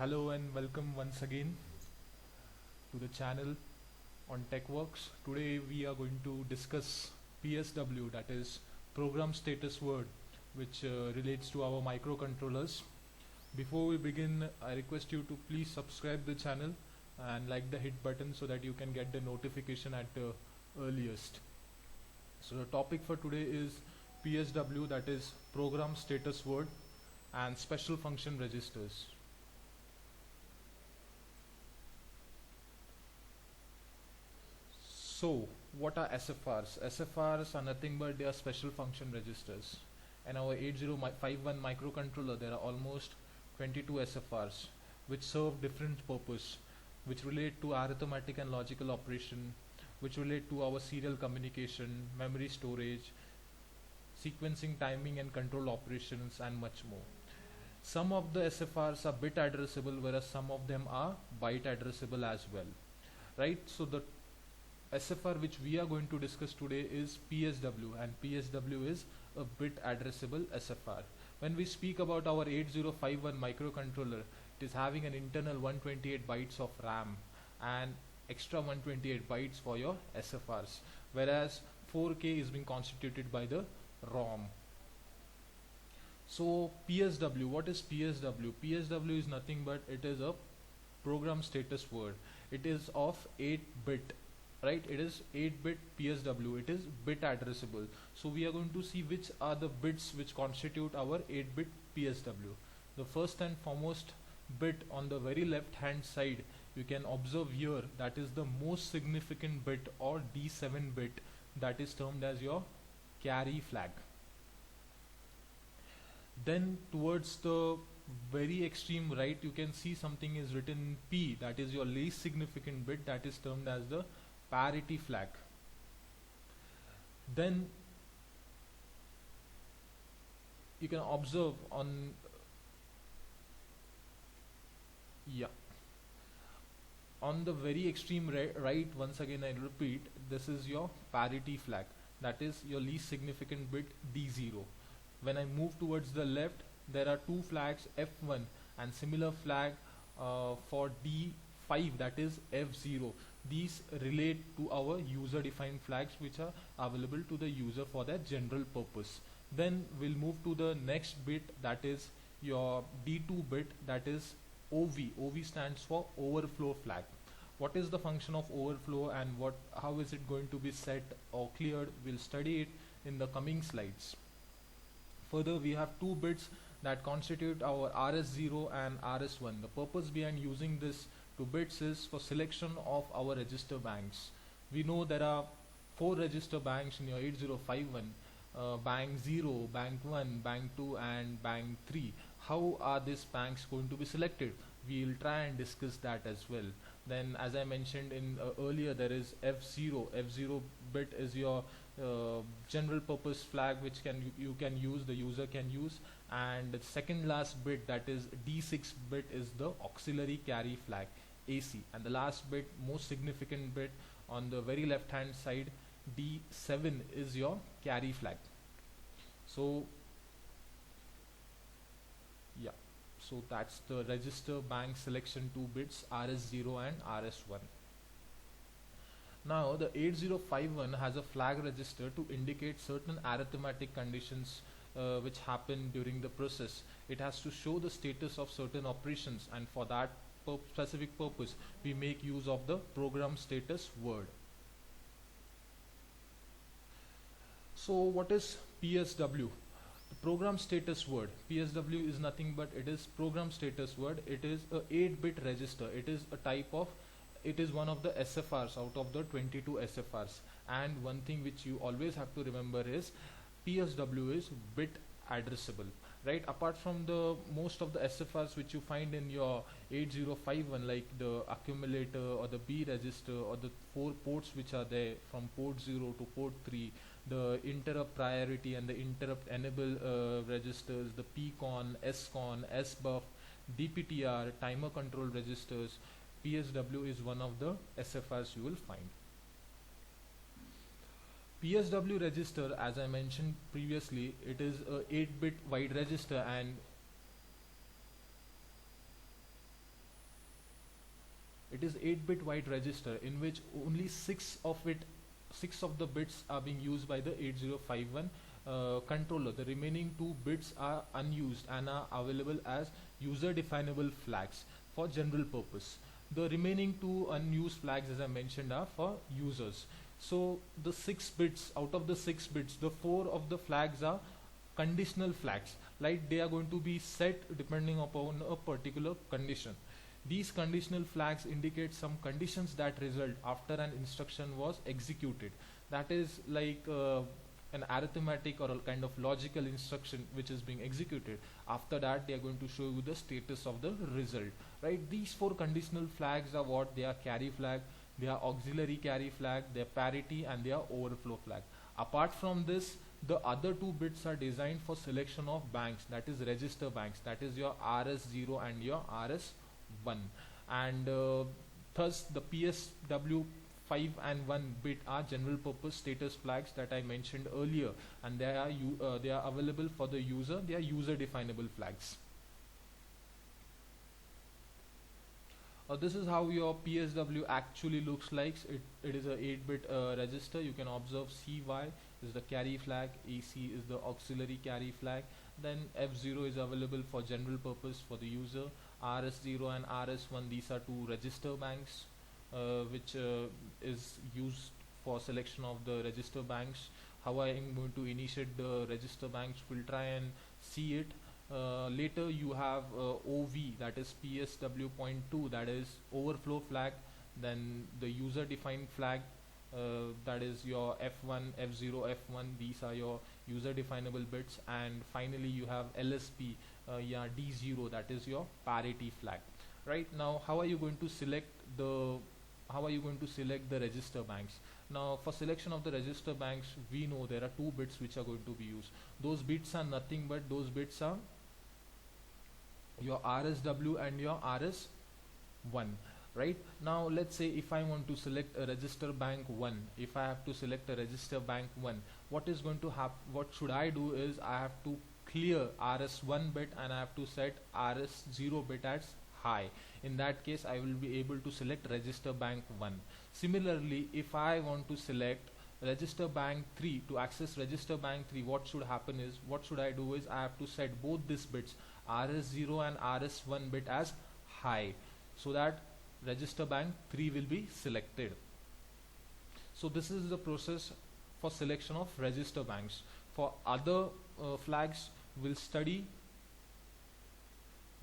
Hello and welcome once again to the channel on TechWorks. Today we are going to discuss PSW, that is Program Status Word, which relates to our microcontrollers. Before we begin, I request you to please subscribe the channel and like the hit button so that you can get the notification at the earliest. So the topic for today is PSW, that is Program Status Word, and Special Function Registers. So, what are SFRs? SFRs are nothing but they are special function registers. In our 8051 microcontroller, there are almost 22 SFRs which serve different purpose, which relate to arithmetic and logical operation, which relate to our serial communication, memory storage, sequencing, timing and control operations, and much more. Some of the SFRs are bit addressable, whereas some of them are byte addressable as well. Right? So the SFR which we are going to discuss today is PSW, and PSW is a bit addressable SFR. When we speak about our 8051 microcontroller, it is having an internal 128 bytes of RAM and extra 128 bytes for your SFRs, whereas 4K is being constituted by the ROM. So PSW, what is PSW? PSW is nothing but it is a program status word. It is of 8-bit, right? It is 8-bit PSW. It is bit addressable. So we are going to see which are the bits which constitute our 8-bit PSW. The first and foremost bit on the very left hand side, you can observe here, that is the most significant bit, or D7 bit, that is termed as your carry flag. Then towards the very extreme right, you can see something is written P, that is your least significant bit, that is termed as the parity flag. Then you can observe on on the very extreme right, once again I repeat, this is your parity flag, that is your least significant bit D0. When I move towards the left, there are two flags, F1 and similar flag for D5, that is F0. These relate to our user defined flags which are available to the user for their general purpose. Then we'll move to the next bit, that is your D2 bit, that is OV. OV stands for overflow flag. What is the function of overflow and how is it going to be set or cleared? We'll study it in the coming slides. Further, we have two bits that constitute our RS0 and RS1. The purpose behind using this two bits is for selection of our register banks. We know there are 4 register banks in your 8051, bank 0, bank 1, bank 2 and bank 3. How are these banks going to be selected? We'll try and discuss that as well. Then, as I mentioned in earlier, there is F0. F0 bit is your general purpose flag which the user can use, and the second last bit, that is D6 bit, is the auxiliary carry flag, AC, and the last bit, most significant bit on the very left hand side, D7, is your carry flag. So so that's the register bank selection 2 bits, RS0 and RS1. Now the 8051 has a flag register to indicate certain arithmetic conditions which happen during the process. It has to show the status of certain operations, and for that specific purpose we make use of the program status word. So what is PSW? The program status word, PSW, is nothing but it is program status word. It is a 8-bit register. It is a type of, it is one of the SFRs out of the 22 SFRs. And one thing which you always have to remember is PSW is bit addressable, right? Apart from the most of the SFRs which you find in your 8051, like the accumulator or the B register or the 4 ports which are there from port 0 to port 3, the interrupt priority and the interrupt enable registers, the PCON, SCON, SBUF, DPTR, timer control registers, PSW is one of the SFRs you will find. PSW register, as I mentioned previously, it is a 8-bit wide register, and It is 8-bit wide register in which only six of the bits are being used by the 8051 controller. The remaining 2 bits are unused and are available as user definable flags for general purpose. The remaining 2 unused flags, as I mentioned, are for users. So the 6 bits, out of the 6 bits, the 4 of the flags are conditional flags, like they are going to be set depending upon a particular condition. These conditional flags indicate some conditions that result after an instruction was executed. That is like an arithmetic or a kind of logical instruction which is being executed. After that, they are going to show you the status of the result. Right? These 4 conditional flags are what? They are carry flag, they are auxiliary carry flag, they are parity, and they are overflow flag. Apart from this, the other 2 bits are designed for selection of banks, that is register banks, that is your RS0 and your RS1. And thus the PSW 5 and 1 bit are general purpose status flags that I mentioned earlier, and they are available for the user. They are user definable flags. This is how your PSW actually looks like. It is a 8-bit register. You can observe CY is the carry flag, AC is the auxiliary carry flag, then F0 is available for general purpose for the user, RS0 and RS1, these are 2 register banks which is used for selection of the register banks. How I am going to initiate the register banks, we'll try and see it. Later you have OV, that is PSW.2, that is overflow flag, then the user defined flag, that is your F1, F0, F1, these are your user definable bits, and finally you have LSP, D0, that is your parity flag. Right now, how are you going to select the register banks? Now for selection of the register banks, we know there are 2 bits which are going to be used. Those bits are nothing but those bits are your RSW and your RS1. Right now, let's say if I want to select a register bank 1, if I have to select a register bank 1, what is going to happen? What should I do is I have to clear RS1 bit and I have to set RS0 bit as high. In that case, I will be able to select register bank 1. Similarly, if I want to select register bank 3, to access register bank 3, what should I do is I have to set both these bits, RS0 and RS1 bit, as high, so that register bank 3 will be selected. So this is the process for selection of register banks. For other flags, we'll study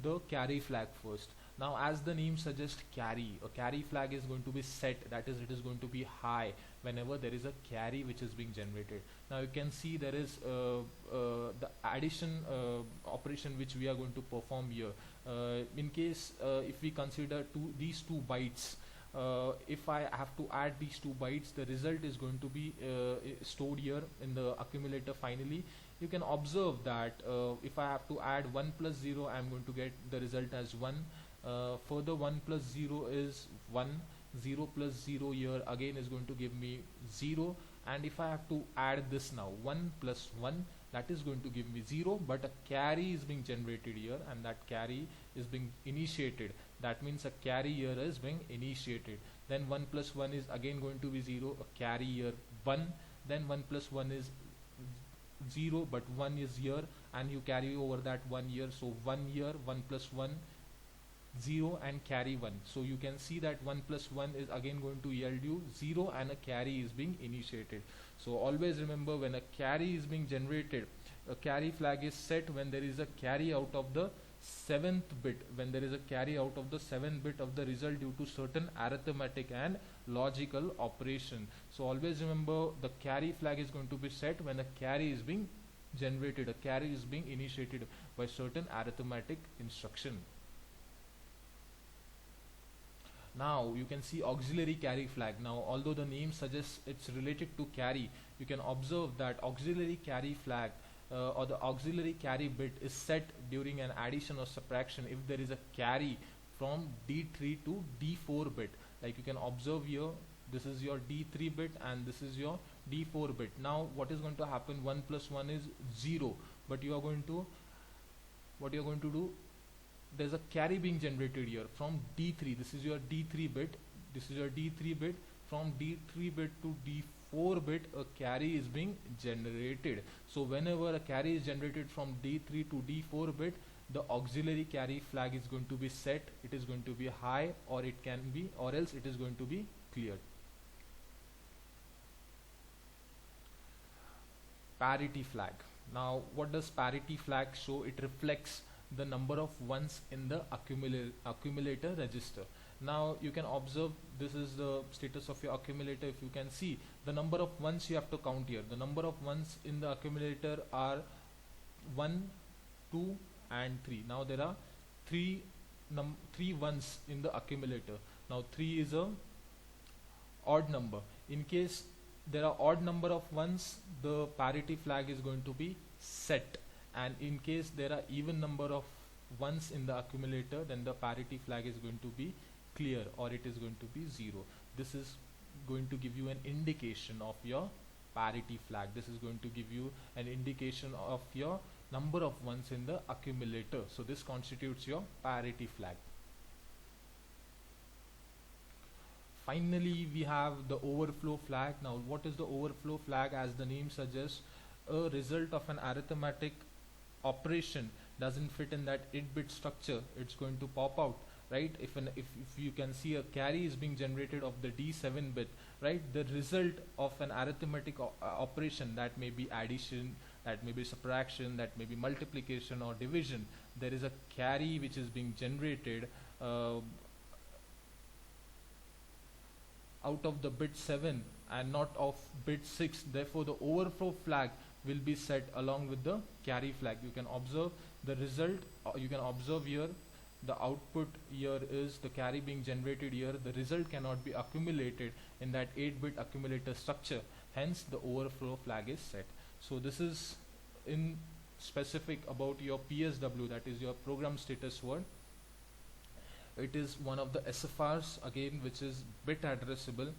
the carry flag first. Now, as the name suggests, carry, a carry flag is going to be set, that is, it is going to be high whenever there is a carry which is being generated. Now you can see there is the addition operation which we are going to perform here. In case if we consider these 2 bytes, if I have to add these 2 bytes, the result is going to be stored here in the accumulator finally. You can observe that if I have to add 1 plus 0, I am going to get the result as 1. Further, 1 plus 0 is 1, 0 plus 0 here again is going to give me 0, and if I have to add this now, 1 plus 1, that is going to give me 0, but a carry is being generated here and that carry is being initiated. That means a carry here is being initiated. Then 1 plus 1 is again going to be 0, a carry here 1, then 1 plus 1 is 0, but 1 is here and you carry over that 1 here, so 1 here, 1 plus 1, 0 and carry 1. So you can see that 1 plus 1 is again going to yield you 0 and a carry is being initiated. So always remember, when a carry is being generated, a carry flag is set when there is a carry out of the 7th bit, when there is a carry out of the 7th bit of the result due to certain arithmetic and logical operation. So always remember, the carry flag is going to be set when a carry is being generated, a carry is being initiated by certain arithmetic instruction. Now you can see auxiliary carry flag. Now, although the name suggests it's related to carry, you can observe that auxiliary carry flag or the auxiliary carry bit is set during an addition or subtraction if there is a carry from D3 to D4 bit. Like you can observe here, this is your D3 bit and this is your D4 bit. Now what is going to happen? 1 plus 1 is 0, but what you are going to do, there's a carry being generated here from D3. This is your D3 bit. This is your D3 bit. From D3 bit to D4 bit, a carry is being generated. So whenever a carry is generated from D3 to D4 bit, the auxiliary carry flag is going to be set. It is going to be high, or it can be, or else it is going to be cleared. Parity flag. Now what does parity flag show? It reflects the number of ones in the accumulator register. Now you can observe, this is the status of your accumulator. If you can see the number of ones you have to count here, the number of ones in the accumulator are 1, 2 and 3. Now there are three ones in the accumulator. Now 3 is a odd number. In case there are odd number of ones, the parity flag is going to be set, and in case there are even number of ones in the accumulator, then the parity flag is going to be clear, or it is going to be 0. This is going to give you an indication of your parity flag. This is going to give you an indication of your number of ones in the accumulator. So this constitutes your parity flag. Finally, we have the overflow flag. Now what is the overflow flag? As the name suggests, a result of an arithmetic operation doesn't fit in that 8-bit structure, it's going to pop out, right? If you can see a carry is being generated of the D7 bit, right? The result of an arithmetic operation, that may be addition, that may be subtraction, that may be multiplication or division, there is a carry which is being generated out of the bit 7 and not of bit 6. Therefore the overflow flag will be set along with the carry flag. You can observe the result, you can observe here the output here is the carry being generated here. The result cannot be accumulated in that 8-bit accumulator structure, hence the overflow flag is set. So this is in specific about your PSW, that is your program status word. It is one of the SFRs again, which is bit addressable,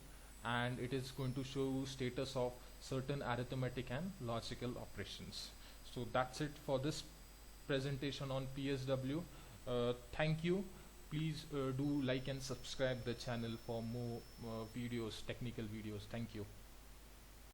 and it is going to show status of certain arithmetic and logical operations. So that's it for this presentation on PSW. Thank you. Please do like and subscribe the channel for more videos, technical videos. Thank you.